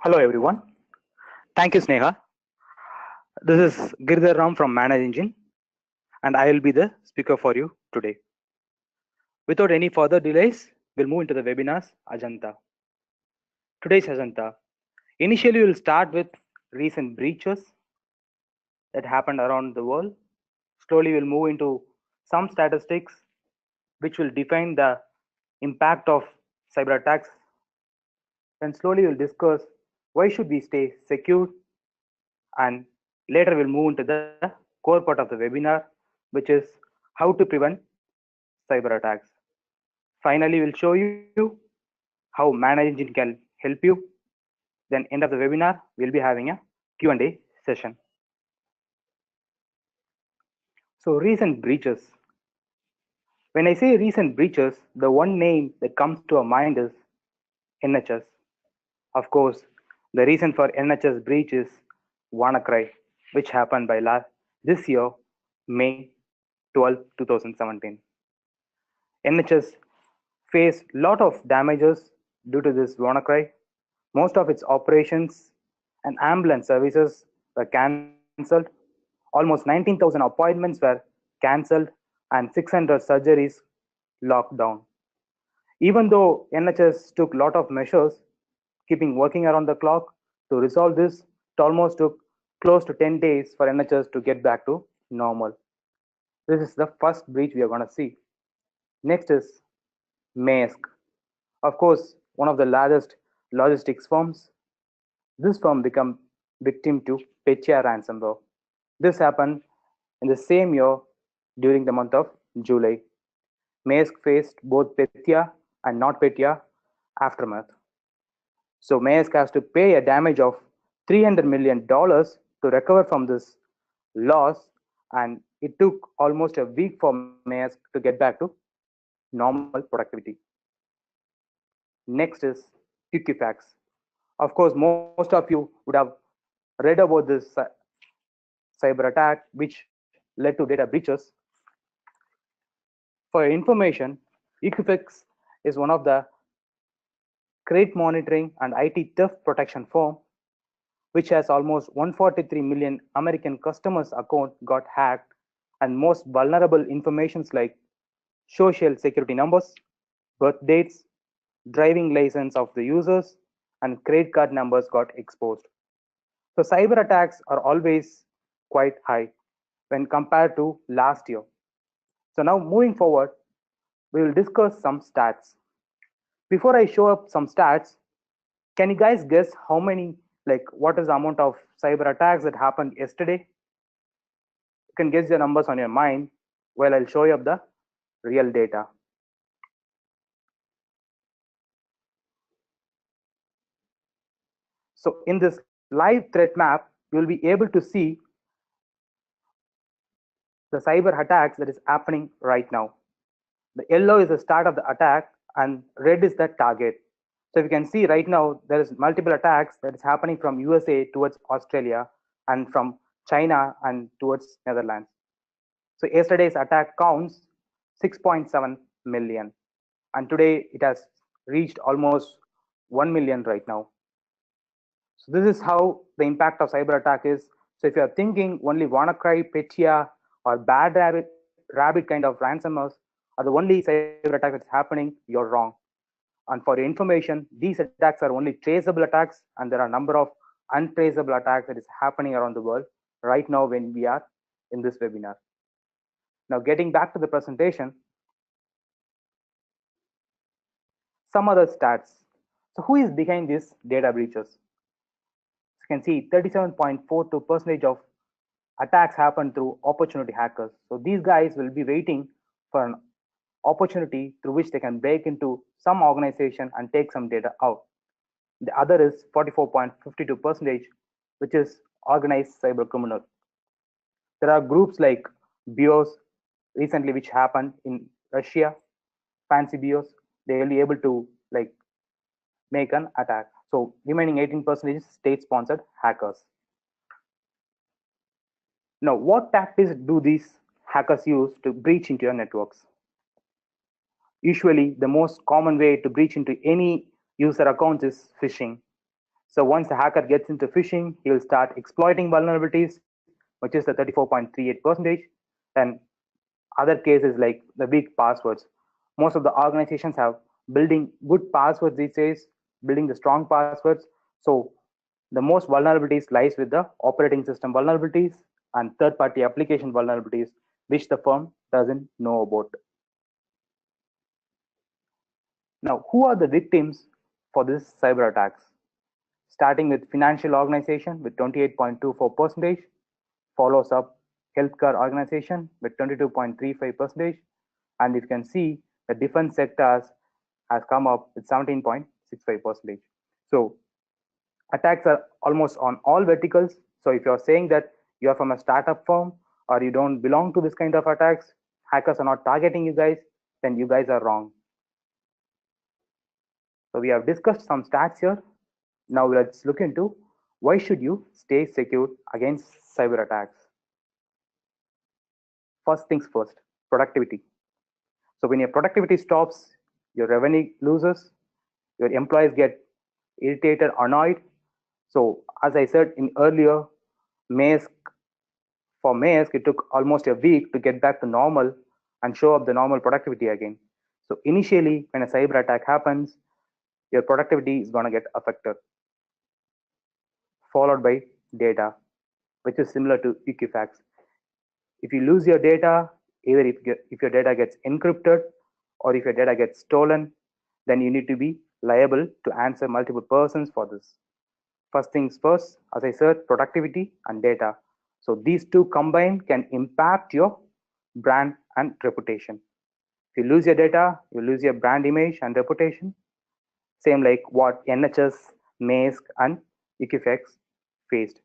Hello everyone. Thank you, Sneha. This is Girdhar Ram from ManageEngine, and I will be the speaker for you today. Without any further delays, we'll move into the webinar's agenda. Today's agenda. Initially, we'll start with recent breaches that happened around the world. Slowly, we'll move into some statistics which will define the impact of cyber attacks. Then slowly, we'll discuss why should we stay secure, and later we'll move into the core part of the webinar, which is how to prevent cyber attacks. Finally, we'll show you how ManageEngine can help you. Then end of the webinar, we'll be having a Q&A session. So recent breaches. When I say recent breaches, the one name that comes to our mind is NHS. Of course, the reason for NHS breach is WannaCry, which happened by this year, May 12, 2017. NHS faced lot of damages due to this WannaCry. Most of its operations and ambulance services were cancelled. Almost 19,000 appointments were cancelled and 600 surgeries locked down. Even though NHS took a lot of measures, keeping working around the clock to resolve this, it almost took close to 10 days for NHS to get back to normal. This is the first breach we are going to see. Next is Maersk. Of course, one of the largest logistics firms. This firm became victim to Petya ransomware. This happened in the same year during the month of July. Maersk faced both Petya and not Petya aftermath. So Maersk has to pay a damage of $300 million to recover from this loss, and it took almost a week for Maersk to get back to normal productivity. Next is Equifax. Of course, most of you would have read about this cyber attack, which led to data breaches. For your information, Equifax is one of the credit monitoring and IT theft protection firm, which has almost 143 million American customers' account got hacked, and most vulnerable informations like social security numbers, birth dates, driving license of the users, and credit card numbers got exposed. So cyber attacks are always quite high when compared to last year. So now moving forward, we will discuss some stats. Before I show up some stats, can you guys guess how many, like what is the amount of cyber attacks that happened yesterday? You can guess the numbers on your mind while I'll show you up the real data. So in this live threat map, you will be able to see the cyber attacks that is happening right now. The yellow is the start of the attack and red is the target. So if you can see right now, there is multiple attacks that is happening from USA towards Australia and from China and towards Netherlands. So yesterday's attack counts 6.7 million. And today it has reached almost 1 million right now. So this is how the impact of cyber attack is. So if you are thinking only WannaCry, Petya, or bad rabbit kind of ransomwares are the only cyber attack that's happening, you're wrong. And for your information, these attacks are only traceable attacks, and there are a number of untraceable attacks that is happening around the world right now when we are in this webinar. Now getting back to the presentation, some other stats. So who is behind these data breaches? You can see 37.42% of attacks happen through opportunity hackers. So these guys will be waiting for an opportunity through which they can break into some organization and take some data out. The other is 44.52%, which is organized cyber criminal. There are groups like BIOS recently, which happened in Russia, fancy BIOS. They will be able to like make an attack. So remaining 18% is state-sponsored hackers. Now, what tactics do these hackers use to breach into your networks? Usually, the most common way to breach into any user accounts is phishing. So once the hacker gets into phishing, he will start exploiting vulnerabilities, which is the 34.38%. Then other cases like the weak passwords. Most of the organizations have building good passwords these days, building the strong passwords. So the most vulnerabilities lies with the operating system vulnerabilities and third-party application vulnerabilities, which the firm doesn't know about. Now, who are the victims for this cyber attacks? Starting with financial organization with 28.24%, follows up healthcare organization with 22.35%, and you can see the defense sectors has come up with 17.65%. So attacks are almost on all verticals. So if you're saying that you're from a startup firm or you don't belong to this kind of attacks, hackers are not targeting you guys, then you guys are wrong. So we have discussed some stats here. Now let's look into why should you stay secure against cyber attacks. First things first, productivity. So when your productivity stops, your revenue loses, your employees get irritated, annoyed. So as I said in earlier, Maersk, for Maersk, it took almost a week to get back to normal and show up the normal productivity again. So initially, when a cyber attack happens, your productivity is going to get affected, followed by data, which is similar to Equifax. If you lose your data, either if your data gets encrypted or if your data gets stolen, then you need to be liable to answer multiple persons for this. First things first, as I said, productivity and data. So these two combined can impact your brand and reputation. If you lose your data, you lose your brand image and reputation. Same like what NHS, Maersk, and Equifax faced.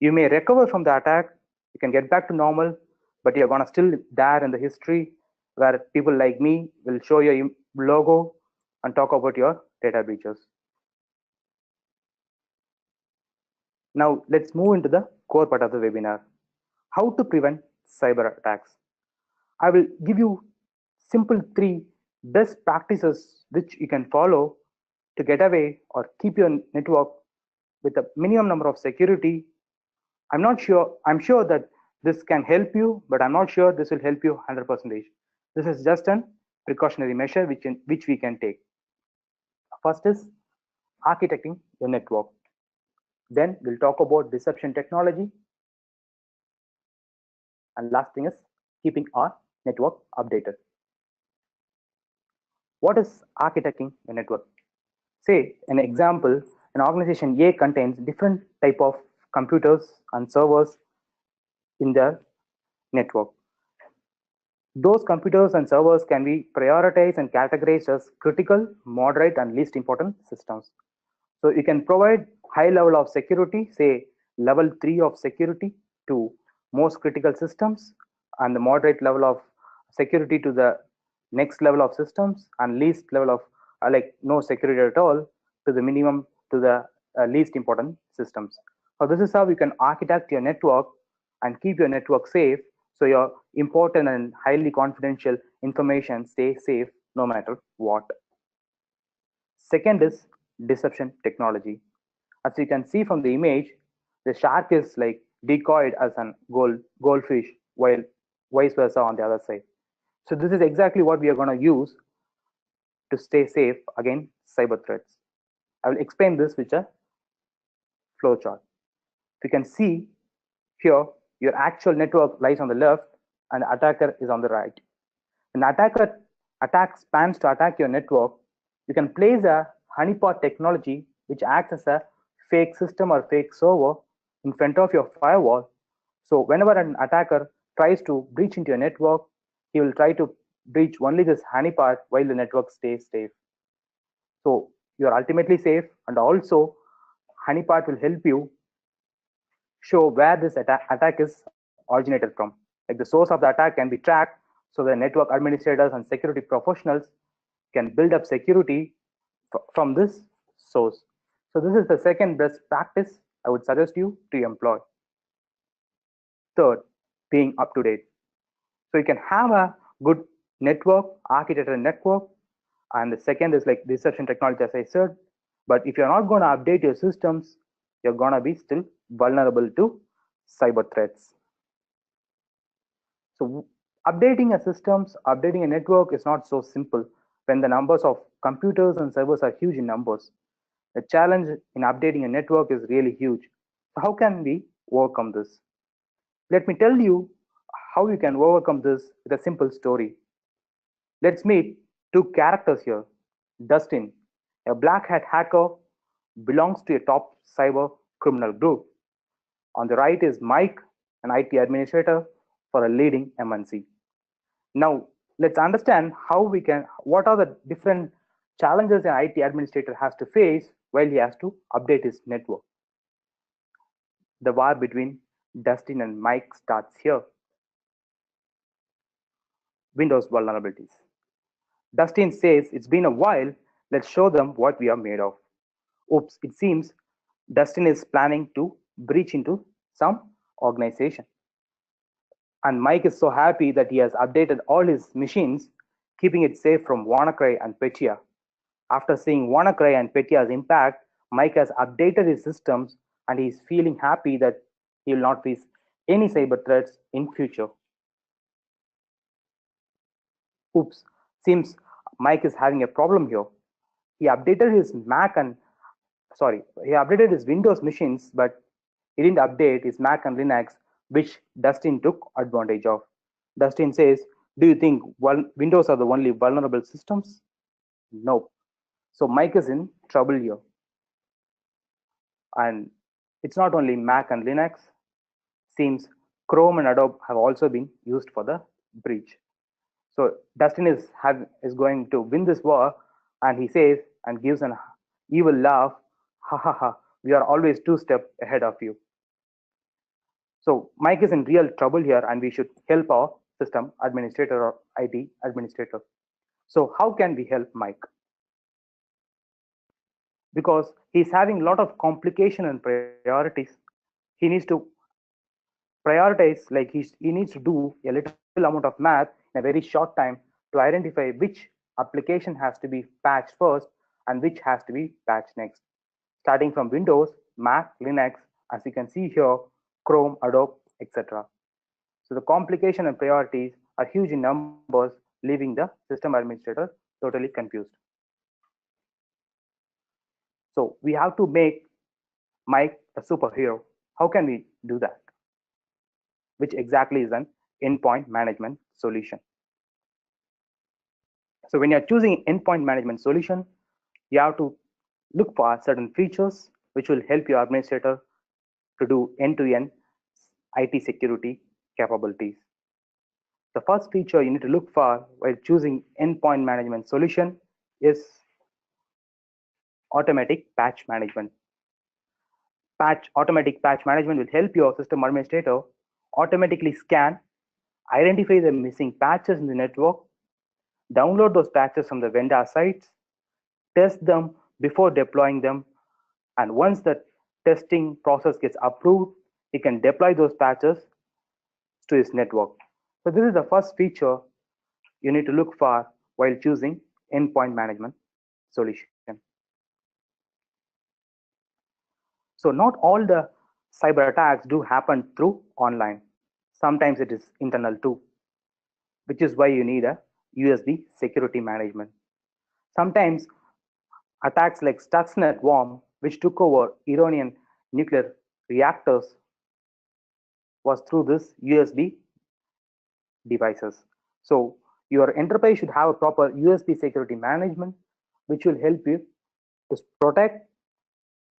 You may recover from the attack, you can get back to normal, but you're gonna still there in the history where people like me will show your logo and talk about your data breaches. Now let's move into the core part of the webinar, how to prevent cyber attacks. I will give you simple 3 best practices which you can follow to get away or keep your network with a minimum number of security. I'm sure that this can help you, but I'm not sure this will help you 100%. This is just an precautionary measure which we can take. First is architecting your network. Then we'll talk about deception technology. And last thing is keeping our network updated. What is architecting a network? Say, an example, an organization A contains different type of computers and servers in their network. Those computers and servers can be prioritized and categorized as critical, moderate, and least important systems. So you can provide high level of security, say level 3 of security to most critical systems, and the moderate level of security to the next level of systems, and least level of like no security at all to the minimum to the least important systems. So this is how you can architect your network and keep your network safe, so your important and highly confidential information stays safe no matter what. Second is deception technology. As you can see from the image, the shark is like decoyed as an goldfish, while vice versa on the other side. So this is exactly what we are going to use to stay safe against cyber threats. I will explain this with a flowchart. You can see here, your actual network lies on the left and the attacker is on the right. When the attacker plans to attack your network, you can place a honeypot technology which acts as a fake system or fake server in front of your firewall. So whenever an attacker tries to breach into your network, he will try to breach only this honeypot while the network stays safe. So you are ultimately safe, and also honeypot will help you show where this attack is originated from. Like the source of the attack can be tracked, so the network administrators and security professionals can build up security from this source. So this is the second best practice I would suggest you to employ. Third, being up to date. So you can have a good network, architected network, and the second is like deception technology, as I said. But if you're not going to update your systems, you're going to be still vulnerable to cyber threats. So updating a systems, updating a network is not so simple when the numbers of computers and servers are huge in numbers. The challenge in updating a network is really huge. So how can we overcome this? Let me tell you how you can overcome this with a simple story. Let's meet two characters here. Dustin, a black hat hacker, belongs to a top cyber criminal group. On the right is Mike, an IT administrator for a leading MNC. Now, let's understand what are the different challenges an IT administrator has to face while he has to update his network. The war between Dustin and Mike starts here. Windows vulnerabilities. Dustin says, "It's been a while, let's show them what we are made of." Oops, it seems Dustin is planning to breach into some organization. And Mike is so happy that he has updated all his machines, keeping it safe from WannaCry and Petya. After seeing WannaCry and Petya's impact, Mike has updated his systems and he is feeling happy that he will not face any cyber threats in future. Oops, seems Mike is having a problem here. He updated his he updated his Windows machines, but he didn't update his Mac and Linux, which Dustin took advantage of. Dustin says, "Do you think Windows are the only vulnerable systems?" No. So Mike is in trouble here. And it's not only Mac and Linux. Seems Chrome and Adobe have also been used for the breach. So Dustin is going to win this war, and he says and gives an evil laugh, "Ha ha ha! We are always two steps ahead of you." So Mike is in real trouble here, and we should help our system administrator or IT administrator. So how can we help Mike? Because he's having a lot of complication and priorities. He needs to prioritize, like he needs to do a little amount of math in a very short time to identify which application has to be patched first and which has to be patched next. Starting from Windows, Mac, Linux, as you can see here, Chrome, Adobe, etc. So the complication and priorities are huge in numbers, leaving the system administrator totally confused. So we have to make Mike a superhero. How can we do that? Which exactly is an endpoint management solution. So when you're choosing endpoint management solution, you have to look for certain features which will help your administrator to do end-to-end IT security capabilities. The first feature you need to look for while choosing endpoint management solution is automatic patch management. Automatic patch management will help your system administrator automatically scan, identify the missing patches in the network, download those patches from the vendor sites, test them before deploying them, and once the testing process gets approved, he can deploy those patches to his network. So this is the first feature you need to look for while choosing endpoint management solution. So not all the cyber attacks do happen through online. Sometimes it is internal too, which is why you need a USB security management. Sometimes attacks like Stuxnet worm, which took over Iranian nuclear reactors, was through this USB devices. So your enterprise should have a proper USB security management, which will help you to protect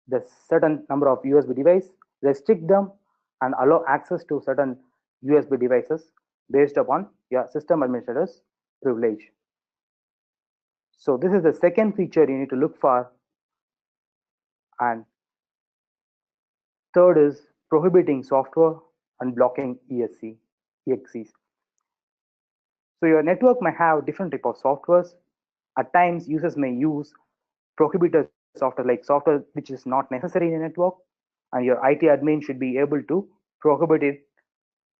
the certain number of USB devices, restrict them, and allow access to certain USB devices based upon your system administrator's privilege. So this is the second feature you need to look for. And third is prohibiting software and blocking EXEs. So your network may have different type of softwares. At times, users may use prohibited software like software which is not necessary in a network, and your IT admin should be able to prohibit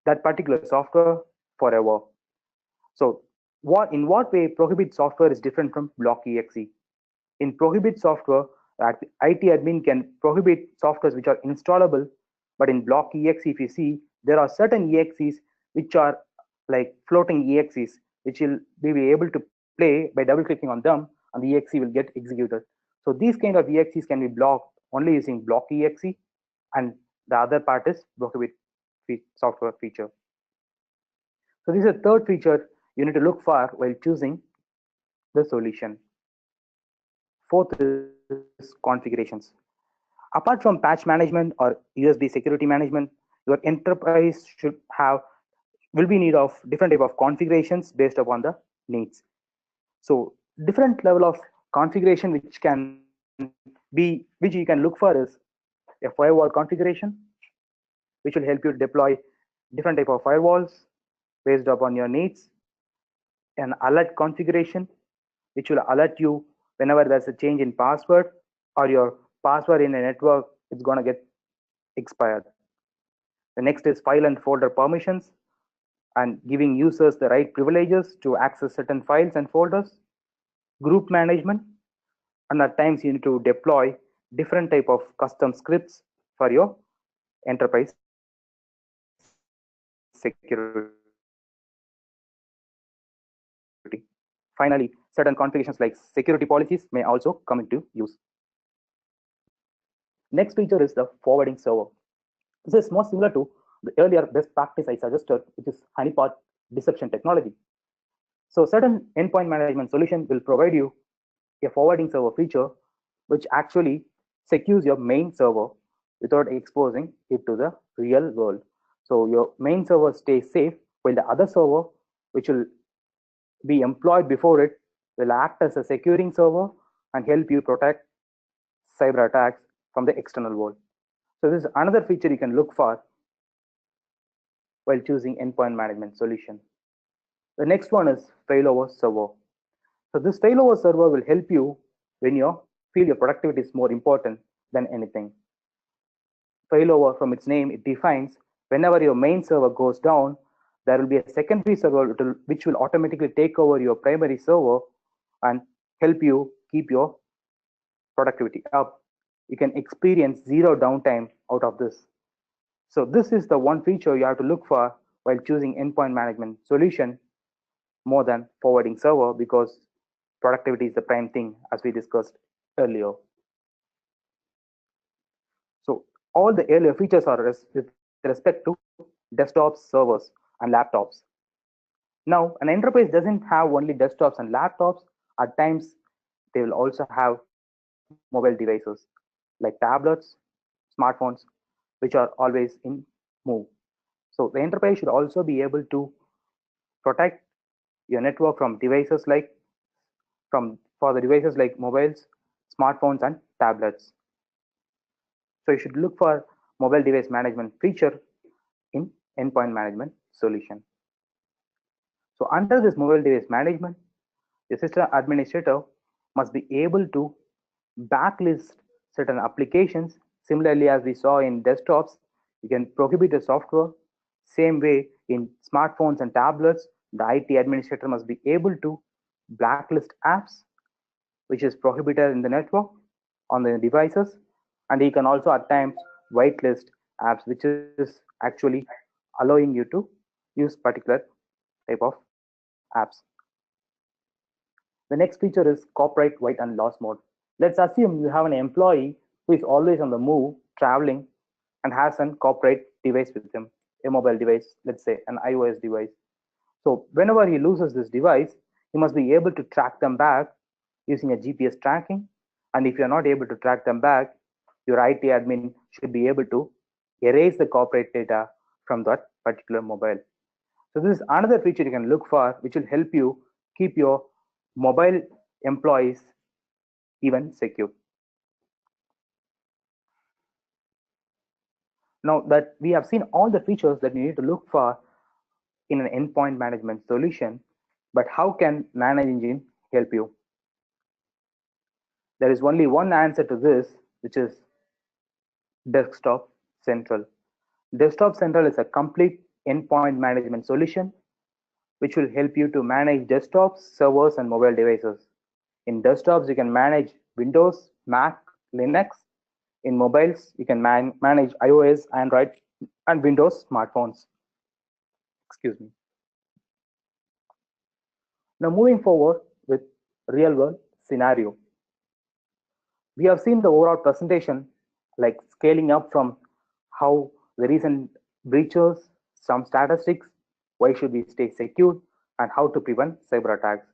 that particular software forever. So in what way Prohibit software is different from Block Exe? In Prohibit software, IT admin can prohibit softwares which are installable, but in Block Exe, if you see, there are certain EXEs which are like floating EXEs, which will be able to play by double clicking on them, and the EXE will get executed. So these kind of EXEs can be blocked only using Block Exe, and the other part is prohibit software feature. So this is a third feature you need to look for while choosing the solution. Fourth is configurations. Apart from patch management or USB security management, your enterprise should have will be need of different type of configurations based upon the needs. So different level of configuration which can be which you can look for is a firewall configuration, which will help you deploy different type of firewalls based upon your needs. An alert configuration, which will alert you whenever there's a change in password or your password in a network is going to get expired. The next is file and folder permissions and giving users the right privileges to access certain files and folders. Group management, and at times you need to deploy different type of custom scripts for your enterprise security. Finally, certain configurations like security policies may also come into use. Next feature is the forwarding server. This is more similar to the earlier best practice I suggested, which is honeypot deception technology. So certain endpoint management solution will provide you a forwarding server feature, which actually secures your main server without exposing it to the real world. So your main server stays safe, while the other server, which will be employed before it, will act as a securing server and help you protect cyber attacks from the external world. So this is another feature you can look for while choosing endpoint management solution. The next one is failover server. So this failover server will help you when you feel your productivity is more important than anything. Failover, from its name, it defines whenever your main server goes down, there will be a secondary server which will automatically take over your primary server and help you keep your productivity up. You can experience zero downtime out of this. So this is the one feature you have to look for while choosing endpoint management solution more than forwarding server, because productivity is the prime thing as we discussed earlier. So all the earlier features are with respect to desktops, servers, and laptops. Now, an enterprise doesn't have only desktops and laptops. At times, they will also have mobile devices like tablets, smartphones, which are always in move. So the enterprise should also be able to protect your network from devices like from for the devices like mobiles, smartphones, and tablets. So you should look for mobile device management feature in endpoint management solution. So under this mobile device management, the system administrator must be able to backlist certain applications. Similarly, as we saw in desktops, you can prohibit the software. Same way in smartphones and tablets, the IT administrator must be able to blacklist apps, which is prohibited in the network on the devices, and he can also at times whitelist apps, which is actually allowing you to use particular type of apps. The next feature is copyright write and loss mode. Let's assume you have an employee who is always on the move, traveling, and has an corporate device with him, a mobile device, let's say an iOS device. So whenever he loses this device, he must be able to track them back using a GPS tracking. And if you're not able to track them back, your IT admin should be able to erase the corporate data from that particular mobile. So this is another feature you can look for, which will help you keep your mobile employees even secure. Now that we have seen all the features that you need to look for in an endpoint management solution, but how can ManageEngine help you? There is only one answer to this, which is Desktop Central. Desktop Central is a complete endpoint management solution which will help you to manage desktops, servers, and mobile devices. In desktops, you can manage Windows, Mac, Linux. In mobiles, you can manage iOS, Android, and Windows smartphones. Excuse me. Now moving forward with real world scenario. We have seen the overall presentation, like scaling up from how the recent breaches, some statistics, why should we stay secure, and how to prevent cyber attacks.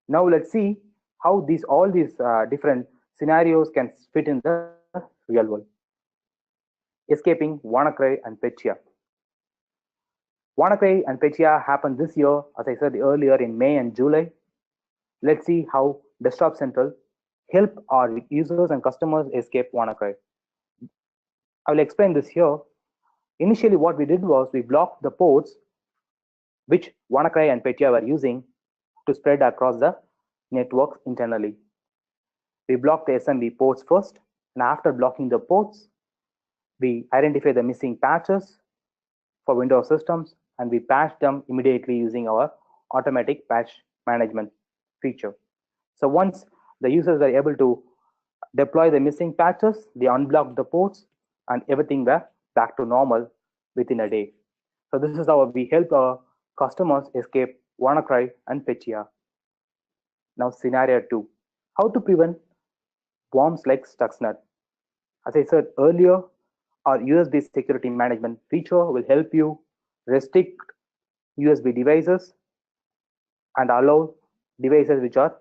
Now let's see how all these different scenarios can fit in the real world. Escaping WannaCry and Petya. WannaCry and Petya happened this year, as I said earlier, in May and July. Let's see how Desktop Central help our users and customers escape WannaCry. I will explain this here. Initially, what we did was we blocked the ports which WannaCry and Petya were using to spread across the networks internally. We blocked the SMB ports first, and after blocking the ports, we identify the missing patches for Windows systems, and we patch them immediately using our automatic patch management feature. So once the users were able to deploy the missing patches, they unblocked the ports, and everything were back to normal within a day. So this is how we help our customers escape WannaCry and Petya. Now scenario 2, how to prevent worms like Stuxnet. As I said earlier, our USB security management feature will help you restrict USB devices and allow devices which are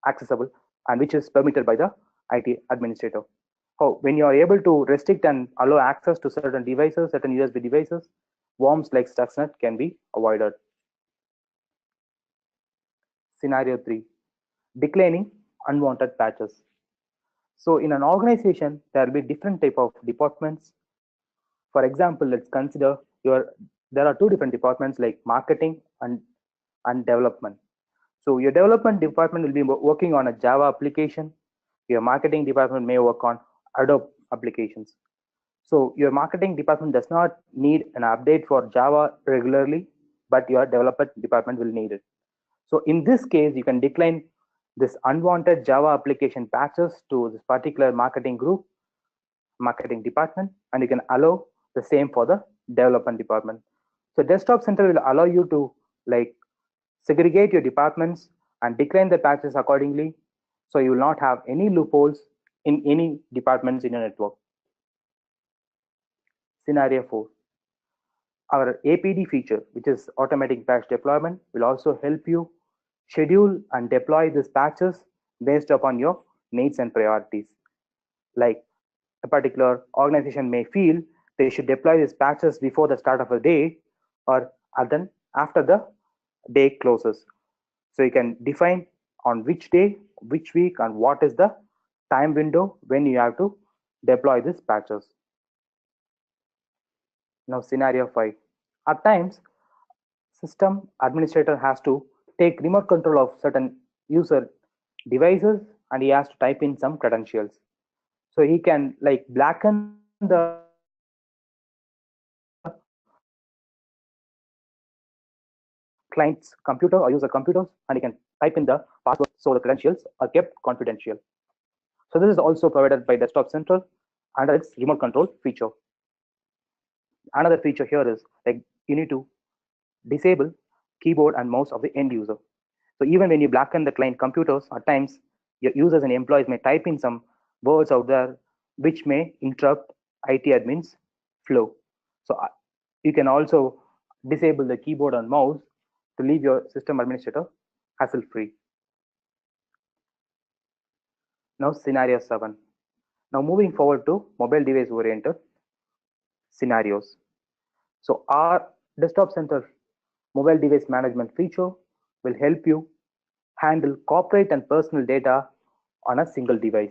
accessible and which is permitted by the IT administrator. So when you are able to restrict and allow access to certain devices, certain USB devices, worms like Stuxnet can be avoided. Scenario 3, declining unwanted patches. So in an organization, there will be different type of departments. For example, let's consider there are two different departments like marketing and development. So your development department will be working on a Java application. Your marketing department may work on Adobe applications. So your marketing department does not need an update for Java regularly, but your development department will need it. So in this case, you can decline this unwanted Java application patches to this particular marketing department, and you can allow the same for the development department. So Desktop Center will allow you to like segregate your departments and decline the patches accordingly, so you will not have any loopholes in any departments in your network. Scenario 4, our APD feature, which is automatic patch deployment, will also help you schedule and deploy these patches based upon your needs and priorities. Like a particular organization may feel they should deploy these patches before the start of a day or then after the day closes. So you can define on which day, which week, and what is the time window when you have to deploy these patches. Now scenario 5. At times, system administrator has to take remote control of certain user devices, and he has to type in some credentials. So he can like blacken the client's computer or user computers, and he can type in the password so the credentials are kept confidential. So this is also provided by Desktop Central under its remote control feature. Another feature here is like you need to disable keyboard and mouse of the end user. So even when you blacken the client computers, at times your users and employees may type in some words out there which may interrupt IT admin's flow. So you can also disable the keyboard and mouse to leave your system administrator hassle free. Now scenario 7. Now moving forward to mobile device oriented scenarios. So our Desktop Center mobile device management feature will help you handle corporate and personal data on a single device.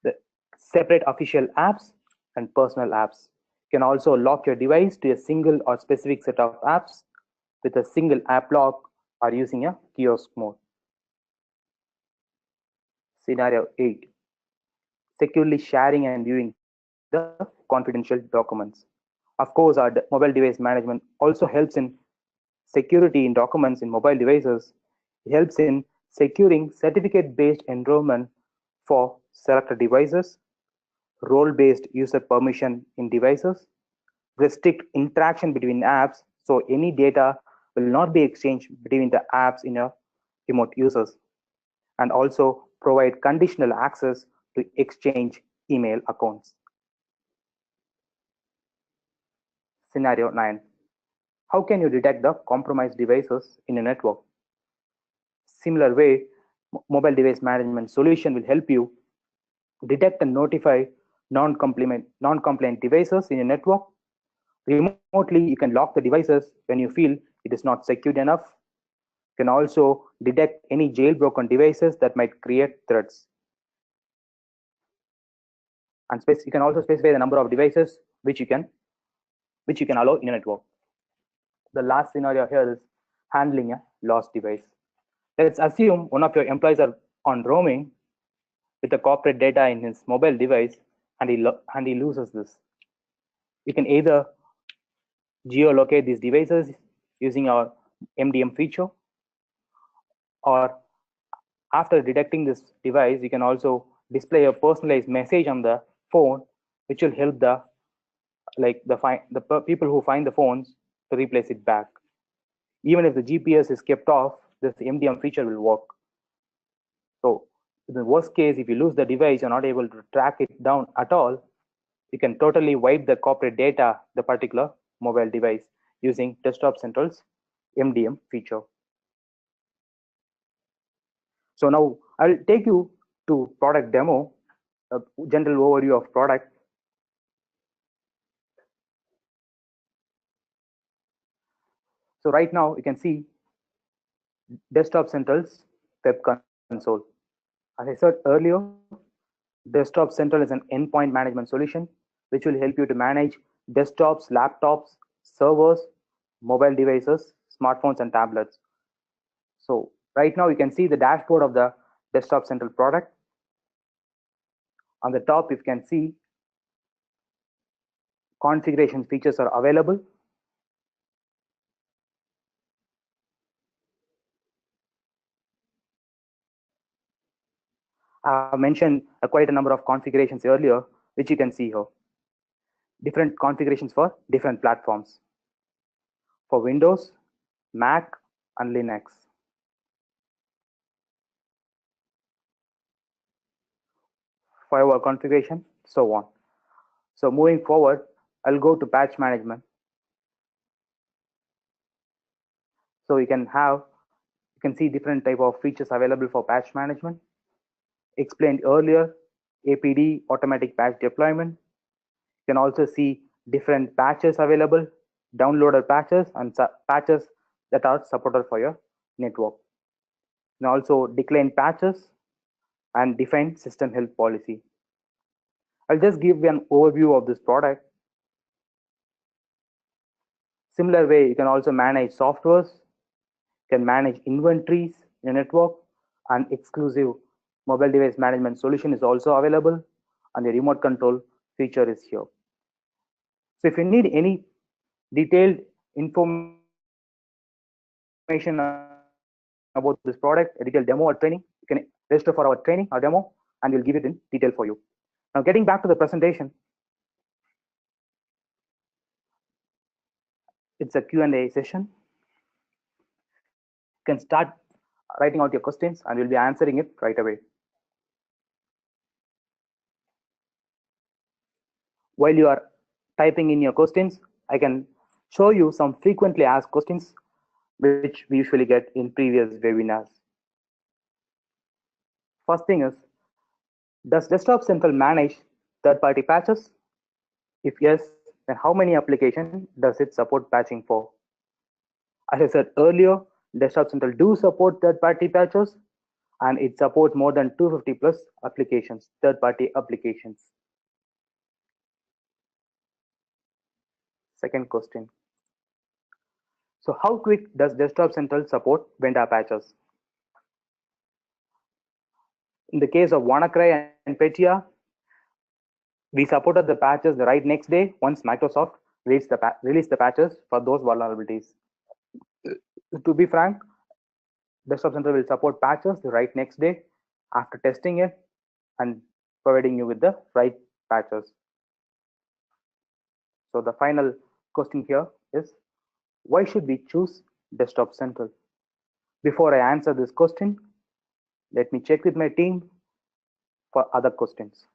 The separate official apps and personal apps. You can also lock your device to a single or specific set of apps with a single app lock or using a kiosk mode. Scenario 8. Securely sharing and viewing the confidential documents. Of course, our mobile device management also helps in security in documents in mobile devices. It helps in securing certificate-based enrollment for selected devices, role-based user permission in devices, restrict interaction between apps so any data will not be exchanged between the apps in a remote users, and also provide conditional access to exchange email accounts. Scenario 9. How can you detect the compromised devices in a network? Similar way, mobile device management solution will help you detect and notify non-compliant devices in a network. Remotely, you can lock the devices when you feel it is not secured enough. You can also detect any jailbroken devices that might create threats. And you can also specify the number of devices which you can allow in a network. The last scenario here is handling a lost device. Let's assume one of your employees are on roaming with the corporate data in his mobile device and he loses this. You can either geolocate these devices using our MDM feature, or after detecting this device, you can also display a personalized message on the phone, which will help the people who find the phones to replace it back. Even if the GPS is kept off, this MDM feature will work. So in the worst case, if you lose the device, you're not able to track it down at all, you can totally wipe the corporate data, the particular mobile device, using Desktop Central's MDM feature. So now I'll take you to product demo, a general overview of product. So right now you can see Desktop Central's web console. As I said earlier, Desktop Central is an endpoint management solution which will help you to manage desktops, laptops, servers, mobile devices, smartphones, and tablets. So right now you can see the dashboard of the Desktop Central product. On the top, you can see configuration features are available. I have mentioned quite a number of configurations earlier, which you can see here. Different configurations for different platforms. For Windows, Mac, and Linux. Firewall configuration, so on. So moving forward, I'll go to patch management. So you can see different type of features available for patch management. Explained earlier, APD, automatic patch deployment. You can also see different patches available, downloader patches, and patches that are supported for your network. You can also decline patches and define system health policy. I'll just give you an overview of this product. Similar way, you can also manage softwares, you can manage inventories in a network, and exclusive mobile device management solution is also available, and the remote control feature is here. So if you need any detailed information about this product, a detailed demo or training, you can register for our training or demo, and we'll give it in detail for you. Now getting back to the presentation, it's a Q&A session. You can start writing out your questions and we'll be answering it right away. While you are typing in your questions, I can show you some frequently asked questions which we usually get in previous webinars. First thing is, does Desktop Central manage third-party patches? If yes, then how many applications does it support patching for? As I said earlier, Desktop Central do support third-party patches, and it supports more than 250 plus applications, third-party applications. Second question. So how quick does Desktop Central support vendor patches? In the case of WannaCry and Petya, we supported the patches the right next day once Microsoft released the patches for those vulnerabilities. To be frank, Desktop Central will support patches the right next day after testing it and providing you with the right patches. So the final question here is, why should we choose Desktop Central? Before I answer this question, let me check with my team for other questions.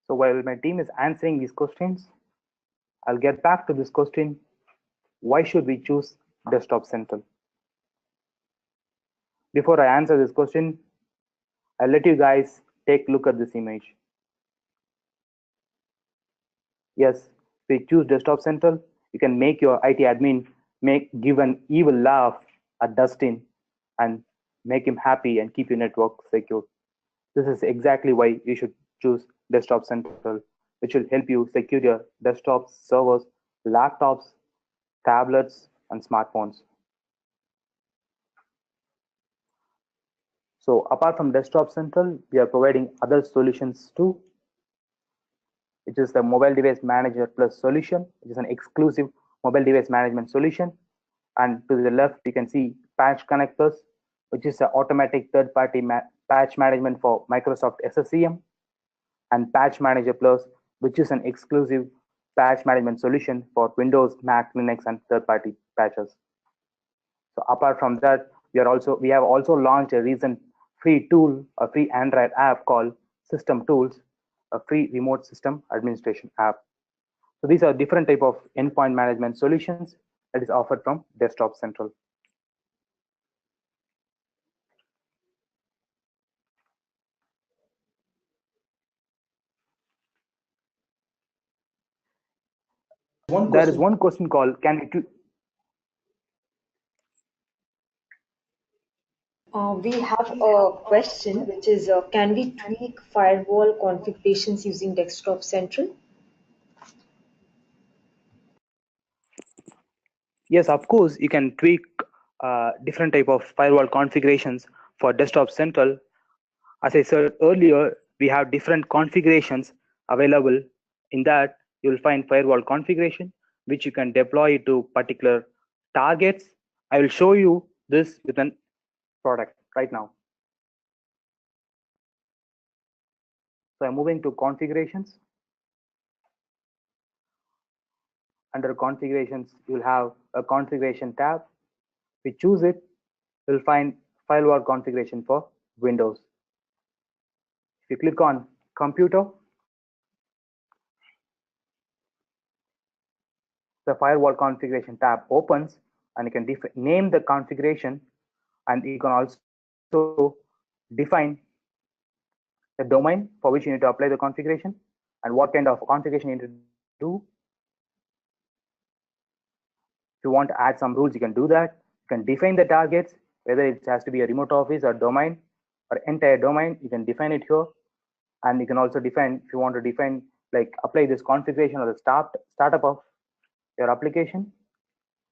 So while my team is answering these questions, I'll get back to this question, why should we choose Desktop Central? Before I answer this question, I'll let you guys take a look at this image. Yes, if you choose Desktop Central, you can make your IT admin give an evil laugh at Dustin and make him happy and keep your network secure. This is exactly why you should choose Desktop Central, which will help you secure your desktops, servers, laptops, tablets, and smartphones. So apart from Desktop Central, we are providing other solutions too, which is the Mobile Device Manager Plus solution, which is an exclusive mobile device management solution. And to the left, you can see Patch Connectors, which is an automatic third-party patch management for Microsoft SSEM, and Patch Manager Plus, which is an exclusive patch management solution for Windows, Mac, Linux, and third-party patches. So apart from that, we have also launched a recent free tool, a free Android app called System Tools, a free remote system administration app. So these are different type of endpoint management solutions that is offered from Desktop Central. There is one question called, can we We have a question which is, can we tweak firewall configurations using Desktop Central? Yes, of course, you can tweak different type of firewall configurations for Desktop Central. As I said earlier, we have different configurations available. In that, you'll find firewall configuration, which you can deploy to particular targets. I will show you this with an product right now. So I'm moving to configurations. Under configurations, you'll have a configuration tab. If you choose it, you'll find firewall configuration for Windows. If you click on computer, the firewall configuration tab opens, and you can name the configuration, and you can also define the domain for which you need to apply the configuration and what kind of configuration you need to do. If you want to add some rules, you can do that. You can define the targets, whether it has to be a remote office or domain or entire domain, you can define it here. And you can also define, if you want to define, like apply this configuration or the startup of your application,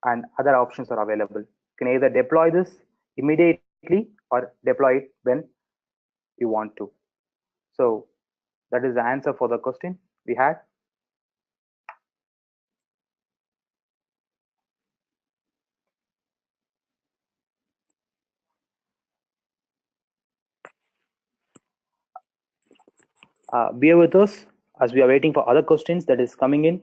and other options are available. You can either deploy this immediately or deploy it when you want to. So that is the answer for the question we had. Bear with us as we are waiting for other questions that is coming in.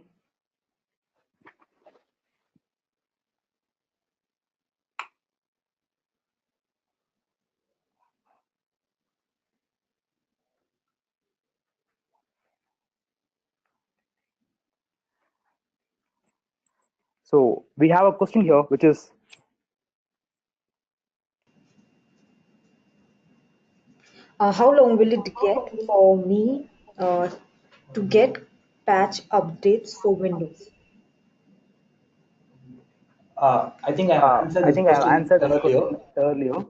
So we have a question here, which is, how long will it get for me to get patch updates for Windows? I think I have answered I this think I have question answered this earlier. question earlier.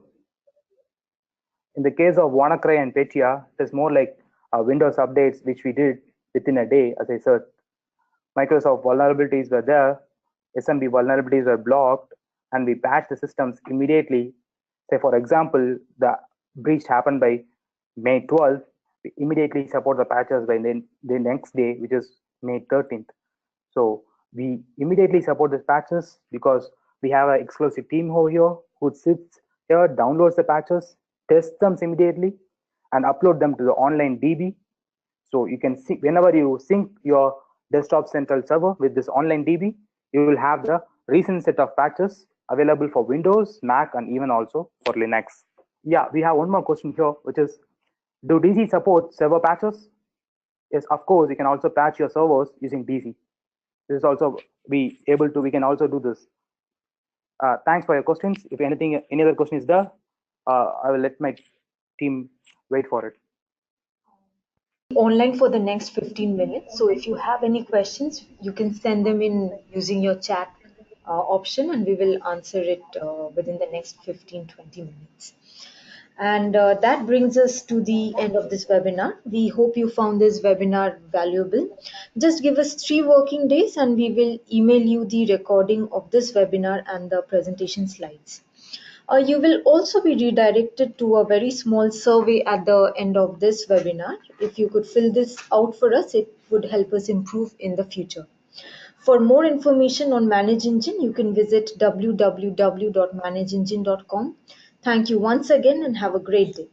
In the case of WannaCry and Petya, it is more like Windows updates, which we did within a day. As I said, Microsoft vulnerabilities were there, SMB vulnerabilities were blocked, and we patch the systems immediately. Say, for example, the breach happened by May 12th, we immediately support the patches by the next day, which is May 13th. So we immediately support these patches because we have an exclusive team over here who sits here, downloads the patches, tests them immediately, and upload them to the online DB. So you can see whenever you sync your desktop central server with this online DB, you will have the recent set of patches available for Windows, Mac, and even also for Linux. Yeah, we have one more question here, which is, do DC support server patches? Yes, of course, you can also patch your servers using DC. This is also we can also do this. Thanks for your questions. If any other question is there, I will let my team wait for it. Online for the next 15 minutes. So if you have any questions, you can send them in using your chat option, and we will answer it within the next 15-20 minutes. And that brings us to the end of this webinar. We hope you found this webinar valuable. Just give us 3 working days and we will email you the recording of this webinar and the presentation slides. You will also be redirected to a very small survey at the end of this webinar. If you could fill this out for us, it would help us improve in the future. For more information on ManageEngine, you can visit www.manageengine.com. Thank you once again and have a great day.